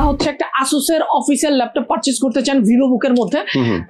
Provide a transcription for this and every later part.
হচ্ছে একটা আসুসের official laptop purchase করতে চান ভিভোবুকের মধ্যে,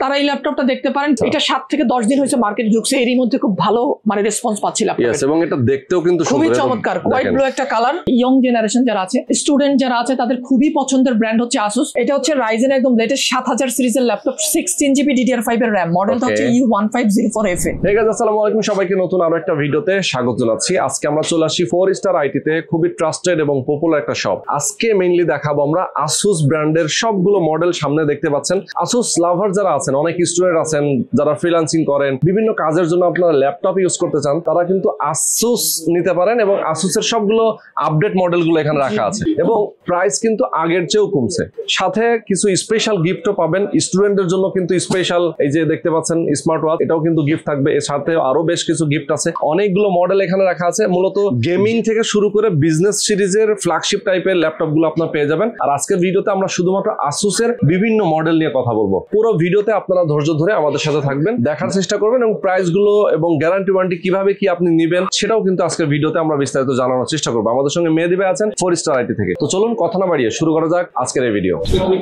তারা এই ল্যাপটপটা দেখতে পারেন। এটা 7 থেকে 10 দিন হয়েছে মার্কেটে ঢুকছে, এরই মধ্যে খুব ভালো মানে রেসপন্স পাচ্ছি ল্যাপটপের। এবং এটা দেখতেও কিন্তু খুবই চমৎকার, হোয়াইট ব্লু একটা কালার। ইয়ং জেনারেশন যারা আছে, স্টুডেন্ট যারা আছে, তাদের খুবই পছন্দের ব্র্যান্ড হচ্ছে আসুস। এটা হচ্ছে রাইজেন একদম লেটেস্ট 7000 সিরিজের ল্যাপটপ, 16GB DDR5 এর RAM, মডেলটা হচ্ছে U1504FA। ঠিক আছে, আসসালামু আলাইকুম সবাইকে, নতুন আরো একটা ভিডিওতে স্বাগত জানাচ্ছি। আজকে আমরা চলে আসি 4 স্টার আইটিতে, খুবই ট্রাস্টেড এবং পপুলার একটা শপ। আজকে মেইনলি দেখাবো আমরা আসুস ব্র্যান্ডের সবগুলো মডেল। সামনে দেখতে পাচ্ছেন আসুস লাভার যারা আছেন, অনেক স্টুডেন্ট আছেন যারা ফ্রিল্যান্সিং করেন, বিভিন্ন কাজের জন্য আপনারা ল্যাপটপ ইউজ করতে চান, তারা কিন্তু আসুস নিতে পারেন। এবং আসুসের সবগুলো আপডেট মডেলগুলো এখানে রাখা আছে এবং প্রাইস কিন্তু আগের চেয়েও কমছে। সাথে কিছু স্পেশাল গিফটও পাবেন স্টুডেন্টদের জন্য, কিন্তু স্পেশাল এই যে দেখতে পাচ্ছেন স্মার্ট ওয়াচ, এটাও কিন্তু গিফট থাকবে। এর সাথে আরো বেশ কিছু গিফট আছে, অনেকগুলো মডেল এখানে রাখা আছে। মূলত গেমিং থেকে শুরু করে বিজনেস সিরিজের ফ্ল্যাগশিপ টাইপের ল্যাপটপ গুলো আপনারা পেয়ে যাবেন। আর আজকের ভিডিওতে আমরা শুধুমাত্র আসুসের বিভিন্ন মডেল নিয়ে কথা বলবো। পুরো ভিডিওতে আপনারা ধৈর্য ধরে আমাদের সাথে থাকবেন, দেখার চেষ্টা করবেন এবং প্রাইস গুলো এবং গ্যারান্টি ওয়ারেন্টি কিভাবে কি আপনি নেবেন সেটাও কিন্তু আজকের ভিডিওতে আমরা বিস্তারিত জানানোর চেষ্টা করবো। আমাদের সঙ্গে মেহেদী ভাই আছেন 4 স্টার আইটি থেকে। তো চলুন কথা না বাড়িয়ে শুরু করা যাক আজকের এই ভিডিও।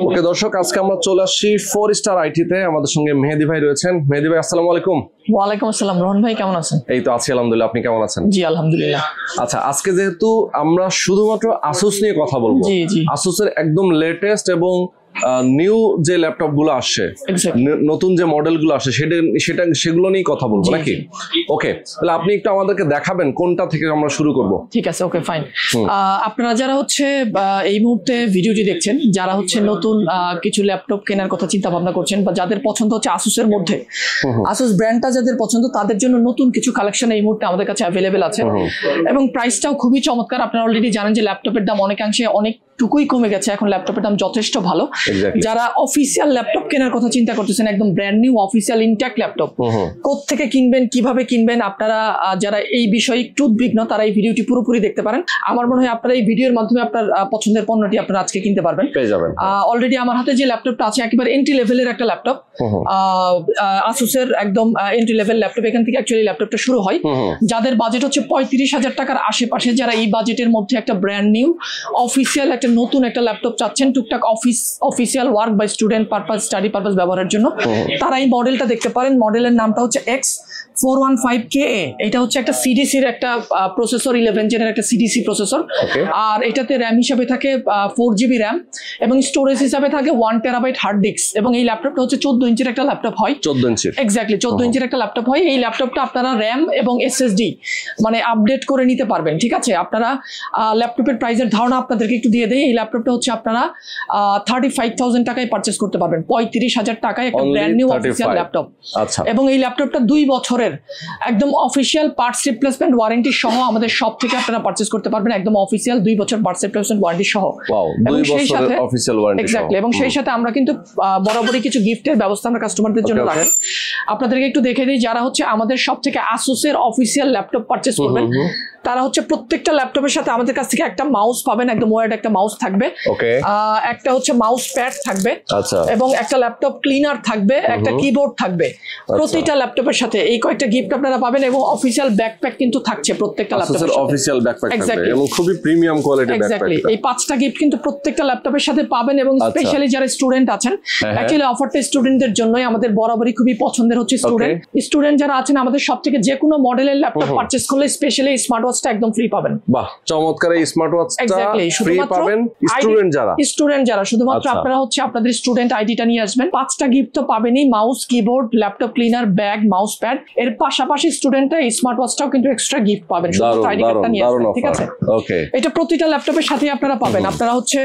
ওকে দর্শক, আজকে আমরা চলে আসছি 4 স্টার আইটিতে। আমাদের সঙ্গে মেহেদী ভাই রয়েছেন। মেহেদী ভাই আসসালামু আলাইকুম। ওয়ালাইকুম আসসালাম। রোহন ভাই কেমন আছেন? এই তো আছি আলহামদুলিল্লাহ, আপনি কেমন আছেন? জি আলহামদুলিল্লাহ। আচ্ছা, আজকে যেহেতু আমরা শুধুমাত্র আসুস নিয়ে কথা বলবো, আসুসের একদম লেটেস্ট এবং নিউ যে ল্যাপটপ গুলো আসছে, নতুন যে মডেল গুলো আসছে, সেগুলো নিয়ে কথা বলবো নাকি? ওকে, তাহলে আপনি একটু আমাদেরকে দেখাবেন কোনটা থেকে আমরা শুরু করব। ঠিক আছে, ওকে ফাইন। আপনারা যারা হচ্ছে এই মুহূর্তে ভিডিওটি দেখছেন, যারা হচ্ছে নতুন কিছু ল্যাপটপ কেনার কথা চিন্তা ভাবনা করছেন, বা যাদের পছন্দ হচ্ছে আসুসের মধ্যে, আসুস ব্র্যান্ডটা যাদের পছন্দ, তাদের জন্য নতুন কিছু কালেকশন এই মুহূর্তে আমাদের কাছে অ্যাভেলেবেল আছে এবং প্রাইসটাও খুবই চমৎকার। আপনারা অলরেডি জানেন যে ল্যাপটপের দাম অনেকাংশে অনেকটুকুই কমে গেছে, এখন ল্যাপটপের দাম যথেষ্ট ভালো। যারা অফিসিয়াল ল্যাপটপ কেনার কথা চিন্তা করতেছেন, একদম brand new official intact laptop কোত্থেকে কিনবেন, কিভাবে কিনবেন, আপনারা যারা এই বিষয়ে একটু উদ্বিগ্ন, তারা এই ভিডিওটি পুরোপুরি দেখতে পারেন। আমার মনে হয় আপনারা এই ভিডিওর মাধ্যমে আপনার পছন্দের পণ্যটি আপনারা আজকে কিনতে পারবেন, পেয়ে যাবেন। অলরেডি আমার হাতে যে ল্যাপটপটা আছে একেবারে এন্ট্রি লেভেলের একটা ল্যাপটপ, আসুসের একদম এন্ট্রি লেভেল ল্যাপটপ। এখান থেকে অ্যাকচুয়ালি ল্যাপটপটা শুরু হয়। যাদের বাজেট হচ্ছে 35,000 টাকার আশেপাশে, যারা এই বাজেটের মধ্যে একটা ব্র্যান্ড নিউ অফিসিয়াল একটা নতুন একটা ল্যাপটপ চাচ্ছেন টুকটাক অফিসিয়াল ওয়ার্ক বা স্টুডেন্ট পারপাস, স্টাডি পারপাস ব্যবহারের জন্য, তারা এই মডেলটা দেখতে পারেন। মডেলের নামটা হচ্ছে X415KA। এটা হচ্ছে একটা সিডিসির একটা প্রসেসর, 11 জেনের একটা সিডিসি প্রসেসর। আর এটাতে র্যাম হিসাবে থাকে 4GB র্যাম এবং স্টোরেজ হিসাবে থাকে 1 টেরাবাইট হার্ড ডিস্ক। এবং এই ল্যাপটপটা হচ্ছে 14 ইঞ্চির একটা ল্যাপটপ হয়। 14 ইঞ্চি, এক্স্যাক্টলি 14 ইঞ্চির একটা ল্যাপটপ হয়। এই ল্যাপটপটা আপনারা র্যাম এবং এসএসডি মানে আপডেট করে নিতে পারবেন। ঠিক আছে, আপনারা ল্যাপটপের প্রাইসের ধারণা আপনাদেরকে একটু দিয়ে দেই। এই ল্যাপটপটা হচ্ছে আপনারা 35,000 টাকায় পারচেস করতে পারবেন, 35,000 টাকায় একটা ব্র্যান্ড নিউ অফিসিয়াল ল্যাপটপ। আচ্ছা, এবং এই ল্যাপটপটা 2 বছরের একদম অফিসিয়াল পার্টস রিপ্লেসমেন্ট ওয়ারেন্টি সহ আমাদের শপ থেকে আপনারা পারচেজ করতে পারবেন, একদম অফিসিয়াল 2 বছর পার্টস রিপ্লেসমেন্ট ওয়ারেন্টি সহ। এবং সেই সাথে অফিসিয়াল ওয়ারেন্টি, এক্স্যাক্টলি, এবং সেই সাথে আমরা কিন্তু বরাবরই কিছু গিফটের ব্যবস্থা আমরা কাস্টমারদের জন্য রাখি। আপনাদেরকে একটু দেখে দিই, যারা হচ্ছে আমাদের শপ থেকে আসুসের অফিসিয়াল ল্যাপটপ পারচেজ করবেন, তারা হচ্ছে প্রত্যেকটা ল্যাপটপের সাথে আমাদের কাছ থেকে একটা মাউস পাবেন, একদম ওয়ার্ড একটা মাউস থাকবে, একটা হচ্ছে মাউস প্যাড থাকবে, এবং একটা ল্যাপটপ ক্লিনার থাকবে, একটা কিবোর্ড থাকবে প্রতিটা ল্যাপটপের সাথে। এই কয়েকটা গিফট আপনারা পাবেন এবং অফিসিয়াল ব্যাকপ্যাক কিন্তু থাকছে প্রত্যেকটা ল্যাপটপের সাথে, অফিসিয়াল ব্যাকপ্যাক থাকবে এবং খুবই প্রিমিয়াম কোয়ালিটির ব্যাকপ্যাক। এই 5টা গিফট কিন্তু প্রত্যেকটা ল্যাপটপের সাথে পাবেন। এবং স্পেশালি যারা স্টুডেন্ট আছেন, অ্যাকচুয়ালি অফারটা স্টুডেন্টদের জন্যই, আমাদের বরাবরই খুবই পছন্দের হচ্ছে স্টুডেন্ট যারা আছেন, আমাদের সব থেকে যে কোনো মডেলের ল্যাপটপ পারচেজ করলে স্পেশালি স্মার্ট ওয়াচটা একদম ফ্রি পাবেন। বাহ, চমৎকার! এই স্মার্ট ওয়াচটা ফ্রি পাবেন স্টুডেন্ট যারা শুধুমাত্র আপনারা হচ্ছে আপনাদের স্টুডেন্ট আইডিটা নিয়ে আসবেন। 5টা গিফট তো পাবেনই, mouse, keyboard, laptop cleaner, bag, mouse pad. এর পাশাপাশি স্টুডেন্টরা এই স্মার্ট ওয়াচটাও কিন্তু এক্সট্রা গিফট পাবেন, শুধুমাত্র আইডি কার্ডটা নিয়ে আসবেন। ঠিক আছে, ওকে। এটা প্রতিটা ল্যাপটপের সাথে আপনারা পাবেন। আপনারা হচ্ছে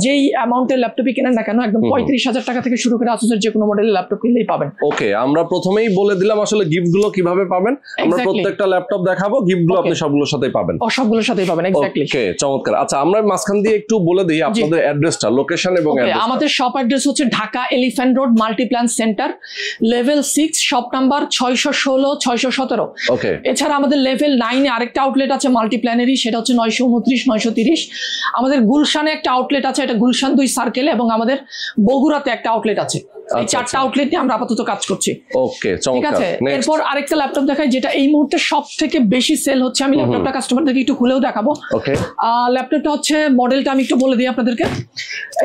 যেই অ্যামাউন্টের ল্যাপটপই কেনেন না কেন, একদম 35,000 টাকা থেকে শুরু করে আসুসের যে কোনো মডেলের ল্যাপটপ কিনলেই পাবেন। ওকে, আমরা প্রথমেই বলে দিলাম আসলে গিফট গুলো কিভাবে পাবেন। আমরা প্রত্যেকটা ল্যাপটপ দেখাবো, গিফট গুলো আপনি সবগুলোর সাথেই পাবেন, সবগুলোর সাথেই পাবেন। এক্স্যাক্টলি, ওকে, চমৎকার। আচ্ছা, আমরা মাঝখান দিয়ে একটু বলে দিই আপনাদের অ্যাড্রেসটা, লোকেশন এবং অ্যাড্রেস। আমাদের শপ অ্যাড্রেস হচ্ছে Dhaka elephant road Multiplan centre, level 6, shop number 616 617। ওকে, এছাড়া আমাদের লেভেল 9 এ আরেকটা আউটলেট আছে মাল্টিপ্ল্যানেরই, সেটা হচ্ছে 929 930। আমাদের গুলশানে একটা আউটলেট আছে, এটা গুলশান 2 সার্কেলে, এবং আমাদের বগুড়াতে একটা আউটলেট আছে। এই 4টা আউটলেট নিয়ে আমরা আপাতত কাজ করছি। ওকে, ঠিক চমৎকার। আছে, Next. এরপর আরেকটা ল্যাপটপ দেখাই যেটা এই মুহূর্তে সব থেকে বেশি সেল হচ্ছে। আমি ল্যাপটপটা কাস্টমারদেরকে একটু খুলেও দেখাবো। ওকে, ল্যাপটপটা হচ্ছে মডেলটা আমি একটু বলে দিই আপনাদেরকে।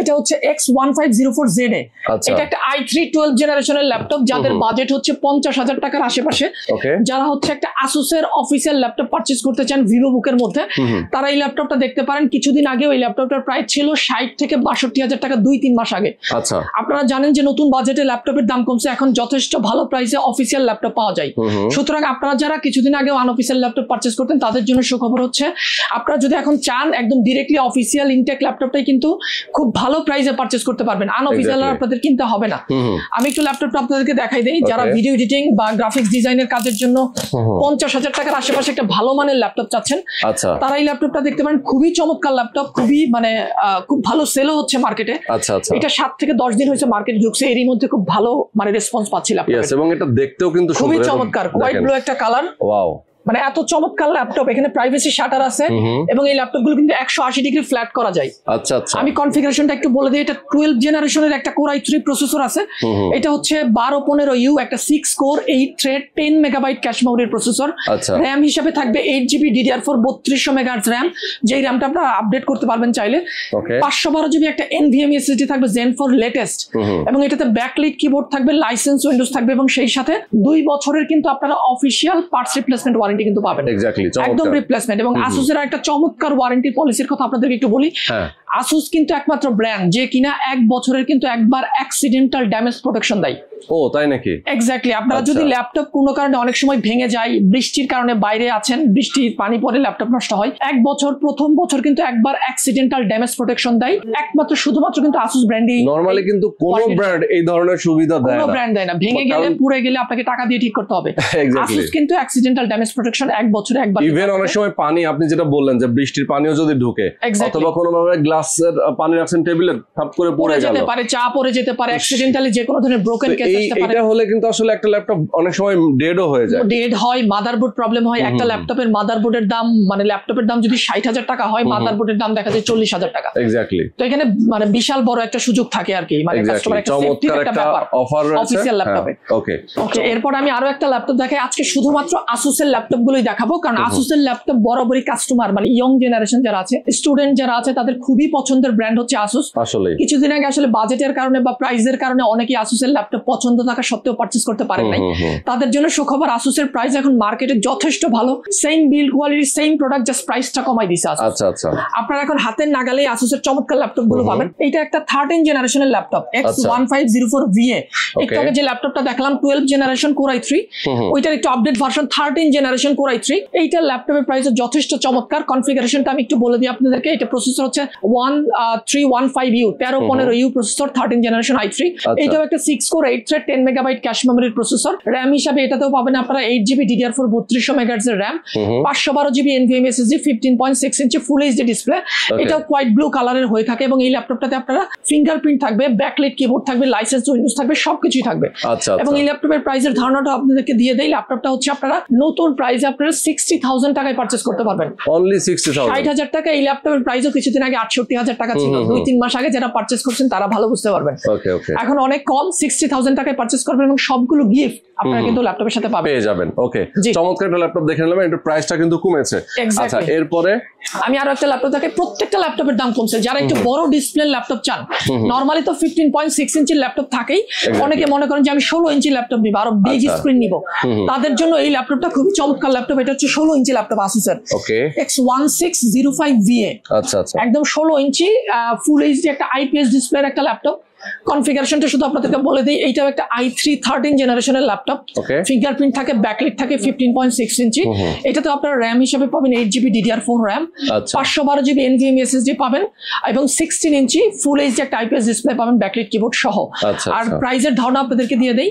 এটা হচ্ছে X1504ZA। আচ্ছা। এটা একটা i3 12 জেনারেশনের ল্যাপটপ, যাদের বাজেট হচ্ছে 50,000 টাকার আশেপাশে। ওকে, যারা হচ্ছে একটা আসুসের অফিসিয়াল ল্যাপটপ পারচেজ করতে চান ভিভো বুকের মধ্যে, তারা এই ল্যাপটপটা দেখতে পারেন। কিছুদিন আগে ওই ল্যাপটপটার প্রাইস ছিল 60 থেকে 62,000 টাকা 2-3 মাস আগে। আচ্ছা, আপনারা জানেন যে নতুন বাজেটে ল্যাপটপের দাম কমছে, এখন যথেষ্ট ভালো প্রাইসে অফিসিয়াল ল্যাপটপ পাওয়া যায়। সুতরাং আপনারা যারা কিছুদিন আগে আনঅফিসিয়াল ল্যাপটপ পারচেজ করতেন তাদের জন্য সুখবর হচ্ছে, আপনারা যদি এখন চান একদম ডিরেক্টলি অফিসিয়াল ইনটেক ল্যাপটপটাই কিন্তু খুব ভালো প্রাইসে পারচেজ করতে পারবেন, আনঅফিসিয়াল আপনাদের কিনতে হবে না। আমি একটু ল্যাপটপটা আপনাদেরকে দেখাই দেই। যারা ভিডিও এডিটিং বা গ্রাফিক্স ডিজাইনের কাজের জন্য 50,000 টাকার আশেপাশে একটা ভালো মানের ল্যাপটপ চাচ্ছেন, আচ্ছা, তারা এই ল্যাপটপটা দেখতে পারেন। খুবই চমৎকার ল্যাপটপ, খুবই মানে খুব ভালো সেলও হচ্ছে মার্কেটে। আচ্ছা, আচ্ছা। এটা 7 থেকে 10 দিন হয়েছে মার্কেটে ঢুকছে, এরই মধ্যে খুব ভালো মানে রেসপন্স পাচ্ছি ল্যাপটপের। এবং এটা দেখতেও কিন্তু খুবই সুন্দর, চমৎকার, হোয়াইট ব্লু একটা কালার। ওয়াও, মানে এত চমৎকার ল্যাপটপ। এখানে প্রাইভেসি শাটার আছে এবং এই ল্যাপটপ গুলো কিন্তু 180 ডিগ্রি ফ্ল্যাট করা যায়। আচ্ছা, আচ্ছা। আমি কনফিগারেশনটা একটু বলে দিই। এটা 12 জেনারেশনের একটা কোর i3 প্রসেসর আছে। এটা হচ্ছে 1215U, একটা 6 কোর 8 থ্রেড 10 মেগাবাইট ক্যাশ মেমোরির প্রসেসর। আচ্ছা, র‍্যাম হিসেবে থাকবে 8GB DDR4 3200 মেগাহার্টজ র‍্যাম, যেই র‍্যামটা আপনারা আপডেট করতে পারবেন চাইলে। ওকে, 512GB একটা NVMe SSD থাকবে Zen 4 লেটেস্ট, এবং এটাতে ব্যাকলিট কিবোর্ড থাকবে, লাইসেন্স উইন্ডোজ থাকবে, এবং সেই সাথে 2 বছরের কিন্তু আপনারা অফিশিয়াল পার্টস রিপ্লেসমেন্ট ওয়ারেন্টি কিন্তু পাবেন। একদম রিপ্লেসমেন্ট। এবং আসুসের একটা চমৎকার ওয়ারেন্টি পলিসির কথা আপনাদেরকে একটু বলি। আসুস কিন্তু একমাত্র ব্র্যান্ড যে কিনা 1 বছরের কিন্তু একবার অ্যাক্সিডেন্টাল ড্যামেজ প্রোটেকশন দেয়। ও তাই নাকি? এক্স্যাক্টলি। আপনারা যদি ল্যাপটপ কোনো কারণে অনেক সময় ভেঙে যায়, বৃষ্টির কারণে বাইরে আছেন, বৃষ্টির পানি পড়ে ল্যাপটপ নষ্ট হয়, 1 বছর প্রথম বছর কিন্তু একবার অ্যাক্সিডেন্টাল ড্যামেজ প্রোটেকশন দেয় একমাত্র শুধুমাত্র কিন্তু আসুস ব্র্যান্ডই। নরমালি কিন্তু কোন ব্র্যান্ড এই ধরনের সুবিধা দেয় না, কোনো ব্র্যান্ড দেয় না। ভেঙে গেলে পুড়ে গেলে আপনাকে টাকা দিয়ে ঠিক করতে হবে। আসুস কিন্তু অ্যাক্সিডেন্টাল ড্যামেজ প্রোটেকশন 1 বছরে একবার। ইভেন অনেক সময় পানি, আপনি যেটা বললেন যে বৃষ্টির পানিও যদি ঢুকে অথবা কোনো ভাবে গ্লাসের পানি রাখছেন টেবিলে, ঠাপ করে পড়ে যেতে পারে, চা পড়ে যেতে পারে, অ্যাক্সিডেন্টালি যে কোনো ধরনের ব্রোকেন কেস আসতে পারে। এটা হলে কিন্তু আসলে একটা ল্যাপটপ অনেক সময় ডেডও হয়ে যায়, ডেড হয়, মাদারবোর্ড প্রবলেম হয়। একটা ল্যাপটপের মাদারবোর্ডের দাম মানে ল্যাপটপের দাম যদি 60,000 টাকা হয়, মাদারবোর্ডের দাম দেখা যায় 40,000 টাকা। এক্স্যাক্টলি। তো এখানে মানে বিশাল বড় একটা সুযোগ থাকে আর কি, মানে কাস্টমার একটা সেফটির একটা ব্যাপার অফার রয়েছে অফিশিয়াল ল্যাপটপে। ওকে, ওকে। এরপর আমি আরো একটা ল্যাপটপ দেখাই। আজকে শুধুমাত্র আসুসের ল্যাপটপ গুলোই দেখাবো, কারণ আসুসের ল্যাপটপ বরাবরই কাস্টমার মানে ইয়ং জেনারেশন যারা আছে, স্টুডেন্ট যারা আছে, তাদের খুবই পছন্দের ব্র্যান্ড হচ্ছে আসুস। আসলে কিছুদিন আগে আসলে বাজেটের কারণে বা প্রাইসের কারণে অনেকেই আসুসের ল্যাপটপ পছন্দ থাকা সত্ত্বেও পারচেজ করতে পারেন নাই। তাদের জন্য সুখবর, আসুসের প্রাইস এখন মার্কেটে যথেষ্ট ভালো। Same build quality, same product, just প্রাইসটা কমাই দিছে আসুস। আচ্ছা, আচ্ছা। আপনারা এখন হাতের নাগালেই আসুসের চমৎকার ল্যাপটপ গুলো পাবেন। এটা একটা 13 জেনারেশনের ল্যাপটপ X1504VA। একটু আগে যে ল্যাপটপটা দেখলাম 12 জেনারেশন কোর i3, ওইটার একটু update version 13 generation core i3। এইটার ল্যাপটপের প্রাইস যথেষ্ট চমৎকার। কনফিগারেশনটা আমি একটু বলে দিই আপনাদেরকে। এটা প্রসেসর হচ্ছে 1315U 1315U processor, 13 generation i3। এটাও একটা 6 কোর 8 থ্রেড 10 মেগাবাইট ক্যাশ মেমোরির প্রসেসর। র‍্যাম হিসাবে এটাতেও পাবেন আপনারা 8GB DDR4 3200 মেগাহার্টজ এর র‍্যাম, 512GB NVMe SSD, 15.6 ইঞ্চি ফুল এইচডি ডিসপ্লে। এটাও হোয়াইট ব্লু কালারের হয়ে থাকে, এবং এই ল্যাপটপটাতে আপনারা ফিঙ্গারপ্রিন্ট থাকবে, ব্যাকলাইট কিবোর্ড থাকবে, লাইসেন্স উইন্ডোজ থাকবে, সবকিছুই থাকবে। এবং এই ল্যাপটপের প্রাইসের ধারণাটা আপনাদেরকে দিয়ে দেই। ল্যাপটপটা হচ্ছে আপনারা নতুন প্রাইসে আপনারা 60,000 টাকায় পারচেজ করতে পারবেন। অনলি 60,000। 60,000 টাকা। এই ল্যাপটপের প্রাইসও কিছুদিন আগে 68,000 টাকা ছিল। 2-3 মাস আগে যারা পারচেজ করছেন তারা ভালো বুঝতে পারবেন। এখন অনেক কম 60,000 টাকায় পারচেজ করবেন, এবং সবগুলো গিফট আপনারা কিন্তু ল্যাপটপের সাথে পেয়ে যাবেন। ওকে, চমৎকার একটা ল্যাপটপ দেখে নিলাম, এর প্রাইসটা কিন্তু কমেছে। আচ্ছা, এরপরে আমি আরো একটা ল্যাপটপ দেখাই। প্রত্যেকটা ল্যাপটপের দাম কমছে। যারা একটু বড় ডিসপ্লে ল্যাপটপ চান, নরমালি তো 15.6 ইঞ্চির ল্যাপটপ থাকেই, অনেকে মনে করেন যে আমি 16 ইঞ্চি ল্যাপটপ নিব, আরো বিগ স্ক্রিন নিব, তাদের জন্য এই ল্যাপটপটা খুবই চমৎকার ল্যাপটপ। এটা হচ্ছে 16 ইঞ্চি ল্যাপটপ আসুসের X1605VA। আচ্ছা, আচ্ছা। একদম 16 ইঞ্চি ফুল এইচডি একটা IPS ডিসপ্লের একটা ল্যাপটপ। কনফিগারেশনটা শুধু আপনাদেরকে বলে দিই। এইটাও একটা i3 13 জেনারেশনের ল্যাপটপ। ফিঙ্গারপ্রিন্ট থাকে, ব্যাকলাইট থাকে, 15.6 ইঞ্চি। এটাতে আপনারা র‍্যাম হিসেবে পাবেন 8GB DDR4 RAM, 512GB NVMe SSD পাবেন, এবং 16 ইঞ্চি ফুল এইচডি একটা IPS ডিসপ্লে পাবেন, ব্যাকলাইট কিবোর্ড সহ। আর প্রাইসের ধারণা আপনাদেরকে দিয়ে দেই।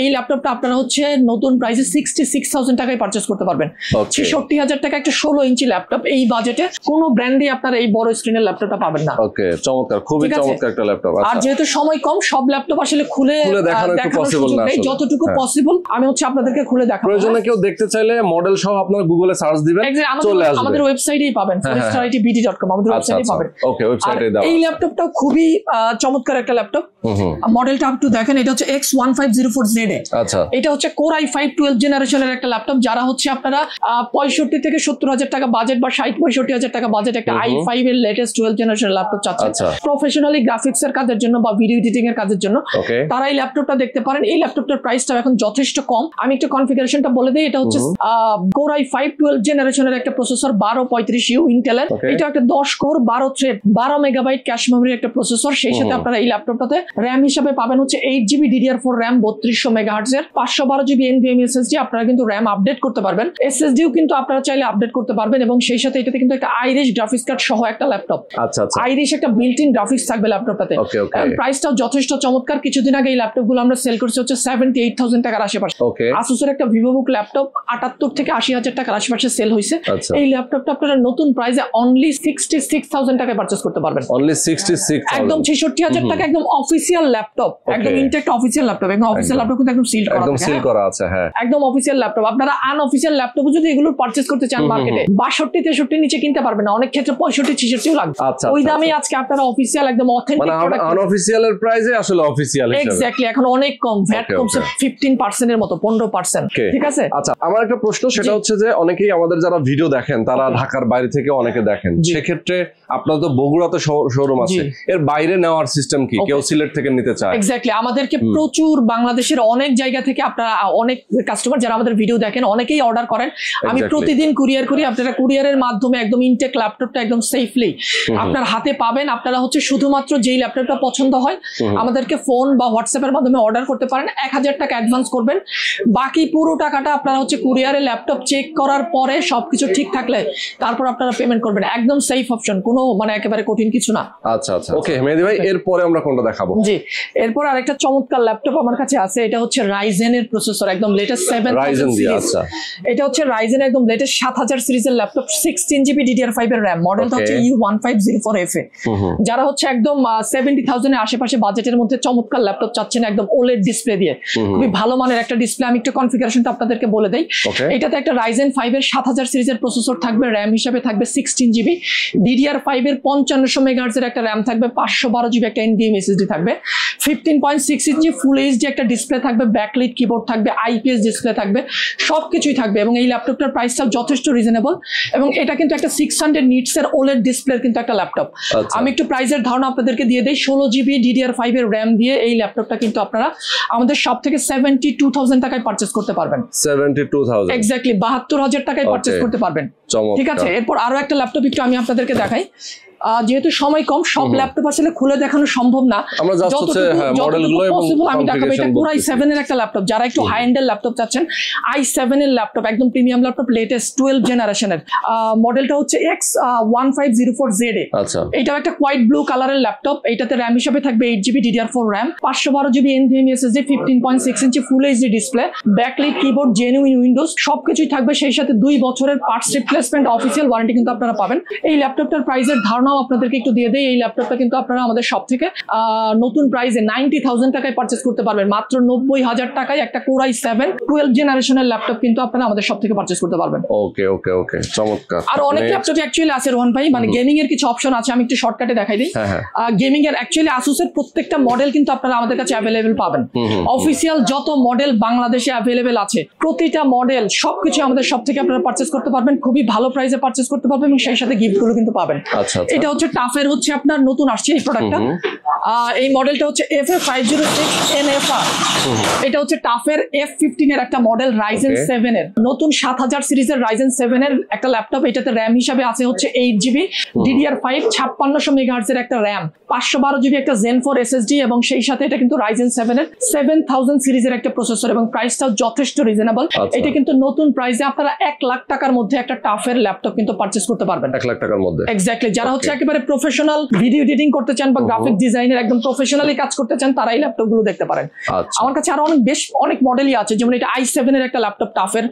এই ল্যাপটপটা আপনারা হচ্ছে নতুন প্রাইসে 66,000 টাকায় পারচেজ করতে পারবেন। 66,000 টাকা একটা 16 ইঞ্চি ল্যাপটপ। এই বাজেটে কোনো ব্র্যান্ডে আপনারা এই বড় স্ক্রিনের ল্যাপটপটা পাবেন না। ওকে, চমৎকার, খুবই চমৎকার একটা ল্যাপটপ। আর যেহেতু সময় কম, সব ল্যাপটপ আসলে খুলে দেখানো পসিবল না, যতটুকু পসিবল আমি হচ্ছে আপনাদেরকে খুলে দেখাবো। প্রয়োজনে কেউ দেখতে চাইলে মডেল সহ আপনার গুগলে সার্চ দিবেন, চলে আসবে। আমাদের ওয়েবসাইটেই পাবেন, foristarITbd.com, আমাদের ওয়েবসাইটেই পাবেন। ওকে, ওয়েবসাইটে দাও। এই ল্যাপটপটা খুবই চমৎকার একটা ল্যাপটপ। মডেলটা একটু দেখেন, এটা হচ্ছে X1504ZA। আচ্ছা, এটা হচ্ছে Core i5 12 জেনারেশনের একটা ল্যাপটপ। যারা হচ্ছে আপনারা 65 থেকে 70,000 টাকা বাজেট বা 60-65,000 টাকা বাজেট একটা i5 এর লেটেস্ট 12 জেনারেশনের ল্যাপটপ চাচ্ছেন প্রফেশনালি গ্রাফিক্স এর কাজের জন্য বা ভিডিও এডিটিং এর কাজের জন্য, তারা এই ল্যাপটপটা দেখতে পারেন। এই ল্যাপটপটার প্রাইসটা এখন যথেষ্ট কম। আমি একটু কনফিগারেশনটা বলে দিই। এটা হচ্ছে Core i5 12 জেনারেশনের একটা প্রসেসর 1235U ইন্টেলের। এটা একটা 10 কোর 12 থ্রেড 12 মেগাবাইট ক্যাশ মেমরির একটা প্রসেসর। সেই সাথে আপনারা এই ল্যাপটপটাতে RAM হিসেবে পাবেন হচ্ছে 8GB DDR4 RAM 3200 মেগাহার্টজ এর 512GB NVMe SSD। আপনারা কিন্তু RAM আপডেট করতে পারবেন, SSDও কিন্তু আপনারা চাইলে আপডেট করতে পারবেন। এবং সেই সাথে এটাতে কিন্তু একটা আইরিশ গ্রাফিক্স কার্ড সহ একটা ল্যাপটপ। আচ্ছা আচ্ছা, আইরিশ একটা বিল্ট ইন গ্রাফিক্স থাকবে ল্যাপটপটাতে। প্রাইসটাও যথেষ্ট চমৎকার। কিছুদিন আগে এই ল্যাপটপগুলো আমরা সেল করছি হচ্ছে 78,000 টাকার আশেপাশে। আসুসের একটা ভিভোবুক ল্যাপটপ 78 থেকে 80,000 টাকার আশেপাশে সেল হয়েছে। এই ল্যাপটপটা আপনারা নতুন প্রাইসে অনলি 66,000 টাকায় পারচেজ করতে পারবেন। অনলি 66, একদম 66,000 টাকা, একদম অফিসিয়াল ল্যাপটপ, একদম ইনটেক্ট অফিসিয়াল ল্যাপটপ। একদম অফিসিয়াল ল্যাপটপ কিন্তু একদম সিল করা, একদম সিল করা আছে। হ্যাঁ, একদম অফিসিয়াল ল্যাপটপ। আপনারা আনঅফিসিয়াল ল্যাপটপ যদি এগুলো পারচেজ করতে চান মার্কেটে 62-63 নিচে কিনতে পারবেন না, অনেক ক্ষেত্রে 65-66 লাগবে। ওই দামে আজকে আপনারা অফিসিয়াল একদম অথেন্টিক প্রোডাক্ট, আনঅফিসিয়াল এর প্রাইসে আসলে অফিসিয়াল হিসেবে এক্স্যাক্টলি এখন অনেক কম, ভ্যাট কমছে 15% এর মতো, 15%। ঠিক আছে। আচ্ছা, আমার একটা প্রশ্ন, সেটা হচ্ছে যে অনেকেই আমাদের যারা ভিডিও দেখেন তারা ঢাকার বাইরে থেকে অনেকে দেখেন, সেক্ষেত্রে আপনার তো বগুড়াতে শোরুম আছে, এর বাইরে নেওয়ার সিস্টেম কি? কেউ সিলেট থেকে নিতে চায়? এক্স্যাক্টলি, আমাদেরকে প্রচুর বাংলাদেশের অনেক জায়গা থেকে আপনারা, অনেক কাস্টমার যারা আমাদের ভিডিও দেখেন অনেকেই অর্ডার করেন। আমি প্রতিদিন কুরিয়ার করি। আপনারা কুরিয়ারের মাধ্যমে একদম ইনটেক ল্যাপটপটা একদম সেফলি আপনার হাতে পাবেন। আপনারা হচ্ছে শুধুমাত্র যেই ল্যাপটপটা পছন্দ হয় আমাদেরকে ফোন বা হোয়াটসঅ্যাপের মাধ্যমে অর্ডার করতে পারেন। 1000 টাকা অ্যাডভান্স করবেন, বাকি পুরো টাকাটা আপনারা হচ্ছে কুরিয়ারে ল্যাপটপ চেক করার পরে সবকিছু ঠিক থাকলে তারপর আপনারা পেমেন্ট করবেন। একদম সেফ অপশন, কোনো মানে একেবারে কঠিন কিছু না। আচ্ছা আচ্ছা, ওকে মেহেদী ভাই, এরপরে আমরা কোনটা দেখাবো? জি, এরপর আরেকটা চমৎকার ল্যাপটপ আমার কাছে আছে। এটা হচ্ছে রাইজেন এর প্রসেসর, একদম লেটেস্ট 7000 সিরিজ। আচ্ছা, এটা হচ্ছে রাইজেন একদম লেটেস্ট 7000 সিরিজের ল্যাপটপ, 16GB DDR5 এর RAM। মডেলটা হচ্ছে U1504FA। যারা হচ্ছে একদম 70,000 এর আশেপাশে বাজেটের মধ্যে চমৎকার ল্যাপটপ চাচ্ছেন একদম OLED ডিসপ্লে দিয়ে, খুবই ভালো মানের একটা ডিসপ্লে। আমি একটু কনফিগারেশনটা আপনাদেরকে বলে দেই। এটাতে একটা রাইজেন 5 এর 7000 সিরিজের প্রসেসর থাকবে, RAM হিসেবে থাকবে 16GB, DDR5 এর 5500 মেগাহার্টজ এর একটা RAM থাকবে, 512GB একটা NVMe SSD থাকবে, 15.6 ইঞ্চি ফুল এইচডি একটা ডিসপ্লে থাকবে, ব্যাকলাইট কিবোর্ড থাকবে, IPS ডিসপ্লে থাকবে, সবকিছুই থাকবে। এবং এই ল্যাপটপটার প্রাইসটাও যথেষ্ট রিজনেবল। এবং এটা কিন্তু একটা 600 নিটস এর OLED ডিসপ্লের কিন্তু একটা ল্যাপটপ। আমি একটু প্রাইসের ধারণা আপনাদেরকে দিয়ে দেই। 16GB DDR5 এর RAM দিয়ে এই ল্যাপটপটা কিন্তু আপনারা আমাদের সব থেকে 72,000 টাকায় পারচেজ করতে পারবেন। 72,000, এক্স্যাক্টলি 72,000 টাকায় পারচেজ করতে পারবেন। ঠিক আছে। এরপর আরো একটা ল্যাপটপ একটু আমি আপনাদেরকে দেখাই। যেহেতু সময় কম, সব ল্যাপটপ আসলে খুলে দেখানো সম্ভব না, আমি দেখাবো। এটা Core i7 এর একটা ল্যাপটপ। যারা একটু হাই এন্ডের ল্যাপটপ চাচ্ছেন, i7 এর ল্যাপটপ, একদম প্রিমিয়াম ল্যাপটপ, লেটেস্ট 12 জেনারেশনের। মডেলটা হচ্ছে X1504ZA। এটাও একটা হোয়াইট ব্লু কালারের ল্যাপটপ। এটাতে RAM হিসেবে থাকবে 8GB DDR4 RAM, 512GB NVMe SSD, 15.6 ইঞ্চি full HD display, backlight keyboard, genuine Windows, সবকিছুই থাকবে। সেই সাথে 2 বছরের পার্টস রিপ্লেসমেন্ট অফিসিয়াল ওয়ারেন্টি কিন্তু আপনারা পাবেন। এই ল্যাপটপটার প্রাইসের ধারণা আপনাদেরকে একটু দিয়ে দেই। এই ল্যাপটপটা কিন্তু আপনারা আমাদের সব থেকে নতুন প্রাইসে 90,000 টাকায় পারচেজ করতে পারবেন। মাত্র 90,000 টাকায় একটা Core i7 12 জেনারেশনের ল্যাপটপ কিন্তু আপনারা আমাদের সব থেকে পারচেজ করতে পারবেন। ওকে ওকে ওকে, চমৎকার। আর অনেক ল্যাপটপ অ্যাকচুয়ালি আছে রোহন ভাই, মানে গেমিং এর কিছু অপশন আছে। আমি একটু শর্টকাটে দেখাই দিই। গেমিং এর অ্যাকচুয়ালি Asus এর প্রত্যেকটা মডেল কিন্তু আপনারা আমাদের কাছে অ্যাভেলেবেল পাবেন। অফিসিয়াল যত মডেল বাংলাদেশে অ্যাভেলেবেল আছে, প্রতিটা মডেল সবকিছু আমাদের সব থেকে আপনারা পারচেজ করতে পারবেন, খুবই ভালো প্রাইসে পারচেজ করতে পারবেন এবং সেই সাথে গিফটগুলো কিন্তু পাবেন। এটা হচ্ছে টাফের হচ্ছে আপনার নতুন আসছে এই প্রোডাক্টটা। এই মডেলটা হচ্ছে FA506NFR। এটা হচ্ছে টাফের F15 এর একটা মডেল, রাইজেন 7 এর নতুন 7000 সিরিজের রাইজেন 7 এর একটা ল্যাপটপ। এটাতে RAM হিসাবে আছে হচ্ছে 8GB DDR5, 5600 মেগাহার্টজ এর একটা RAM, 512GB একটা Zen 4 SSD এবং সেই সাথে এটা কিন্তু রাইজেন 7 এর 7000 সিরিজের একটা প্রসেসর এবং প্রাইসটাও যথেষ্ট রিজনেবল। এটা কিন্তু নতুন প্রাইসে আপনারা 1 লাখ টাকার মধ্যে একটা টাফের ল্যাপটপ কিন্তু পারচেজ করতে পারবেন। 1 লাখ টাকার মধ্যে, এক্স্যাক্টলি। যারা হচ্ছে একেবারে প্রফেশনাল ভিডিও এডিটিং করতে চান বা গ্রাফিক ডিজাইনের একদম প্রফেশনালি কাজ করতে চান তারা এই ল্যাপটপ গুলো দেখতে পারেন। আচ্ছা আমার কাছে আরো অনেক মডেলই আছে, যেমন এটা i7 এর একটা ল্যাপটপ টাফের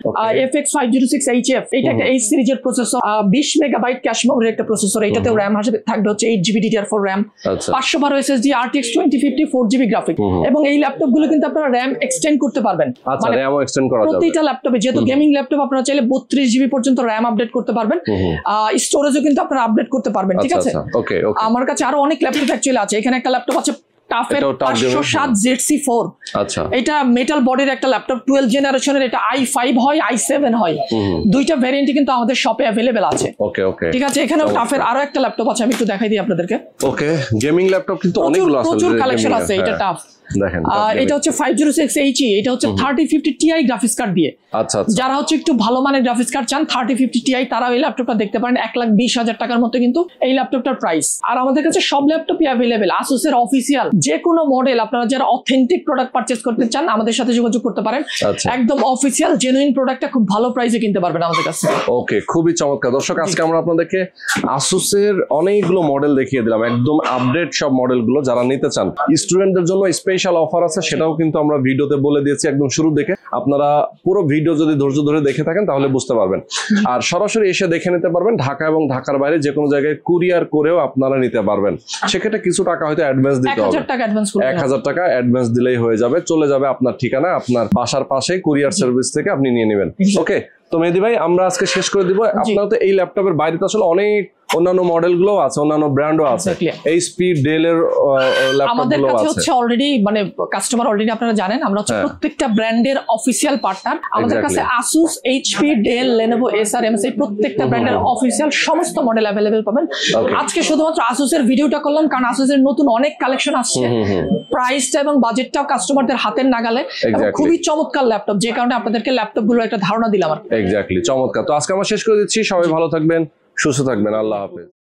FX506HF, এটা একটা H সিরিজের প্রসেসর, 20 মেগাবাইট ক্যাশ মেমোরির একটা প্রসেসর, এটাতেও র্যাম থাকবে হচ্ছে 8GB DDR4 র্যাম, আচ্ছা 512 SSD RTX 2050 4GB গ্রাফিক। এবং এই ল্যাপটপ গুলো কিন্তু আপনারা র্যাম এক্সটেন্ড করতে পারবেন, আচ্ছা র্যামও এক্সটেন্ড করা যাবে প্রতিটা ল্যাপটপে, যেহেতু গেমিং ল্যাপটপ আপনারা চাইলে 32GB পর্যন্ত র্যাম আপডেট করতে পারবেন, স্টোরেজও কিন্তু আপনারা আপডেট করতে পারবেন, ঠিক আছে। ওকে ওকে আমার কাছে আরো অনেক ল্যাপটপ অ্যাকচুয়ালি আছে, এখানে একটা ল্যাপটপ আছে টাফের এটাও tough gaming? 507 ZC4, আচ্ছা এটা মেটাল বডির একটা ল্যাপটপ 12 জেনারেশনের, এটা i5 হয় i7 হয়, দুইটা ভ্যারিয়েন্টই কিন্তু আমাদের শপে अवेलेबल আছে। ওকে ওকে ঠিক আছে, এখানেও টাফের আরো একটা ল্যাপটপ আছে, আমি একটু দেখাই দিই আপনাদেরকে। ওকে গেমিং ল্যাপটপ কিন্তু অনেকগুলো আছে, প্রচুর কালেকশন আছে, এটা টাফ দেখেন এটা হচ্ছে 506HE, এটা হচ্ছে 3050 Ti গ্রাফিক্স কার্ড দিয়ে। আচ্ছা আচ্ছা যারা হচ্ছে একটু ভালো মানের গ্রাফিক্স কার্ড চান 3050 Ti, তারা এই ল্যাপটপটা দেখতে পারেন। 1,20,000 টাকার মধ্যে কিন্তু এই ল্যাপটপটার প্রাইস। আর আমাদের কাছে সব ল্যাপটপই অ্যাভেলেবেল, আসুস এর অফিসিয়াল যে কোনো মডেল, আপনারা যারা অথেন্টিক প্রোডাক্ট পারচেজ করতে চান আমাদের সাথে যোগাযোগ করতে পারেন। আচ্ছা একদম অফিসিয়াল জেনুইন প্রোডাক্টটা খুব ভালো প্রাইসে কিনতে পারবেন আমাদের কাছে। ওকে খুবই চমৎকার দর্শক, আজকে আমরা আপনাদেরকে আসুসের অনেকগুলো মডেল দেখিয়ে দিলাম, একদম আপডেট সব মডেলগুলো। যারা নিতে চান, স্টুডেন্টদের জন্য স্পেশাল অফার আছে, সেটাও কিন্তু আমরা ভিডিওতে বলে দিয়েছি একদম শুরু থেকে। আপনারা পুরো ভিডিও যদি ধৈর্য ধরে দেখে থাকেন তাহলে বুঝতে পারবেন। আর সরাসরি এসে দেখে নিতে পারবেন, ঢাকা এবং ঢাকার বাইরে যে কোনো জায়গায় কুরিয়ার করেও আপনারা নিতে পারবেন। সেক্ষেত্রে কিছু টাকা হয়তো অ্যাডভান্স দিতে হবে, 1000 টাকা অ্যাডভান্স করতে হবে, 1000 টাকা অ্যাডভান্স দিলেই হয়ে যাবে, চলে যাবে আপনার ঠিকানা, আপনার বাসার পাশে কুরিয়ার সার্ভিস থেকে আপনি নিয়ে নেবেন। ওকে, তো মেহেদী ভাই আমরা আজকে শেষ করে দিব। আপনারা তো এই ল্যাপটপের বাইরে তো আসলে অনেক অন্যান্য মডেল গুলো আছে, অন্যান্য ব্র্যান্ডও আছে, এইচপি ডেল এর ল্যাপটপ আমাদের গুলো কাছে আছে হচ্ছে অলরেডি, মানে কাস্টমার অলরেডি আপনারা জানেন আমরা হচ্ছে প্রত্যেকটা ব্র্যান্ডের অফিসিয়াল পার্টনার। আমাদের কাছে আসুস, এইচপি, ডেল, লেনোভো, এসার, এমএসআই প্রত্যেকটা ব্র্যান্ডের অফিসিয়াল সমস্ত মডেল अवेलेबल পাবেন। আজকে শুধুমাত্র আসুস এর ভিডিওটা করলাম কারণ আসুস এর নতুন অনেক কালেকশন আসছে, প্রাইসটা এবং বাজেটটাও কাস্টমারদের হাতের নাগালে, এবং খুবই চমৎকার ল্যাপটপ, যে কারণে আপনাদেরকে ল্যাপটপ গুলো একটা ধারণা দিলাম। এক্স্যাক্টলি, চমৎকার। তো আজকে আমরা শেষ করে দিচ্ছি, সবাই ভালো থাকবেন, সুস্থ থাকবেন, আল্লাহ হাফেজ।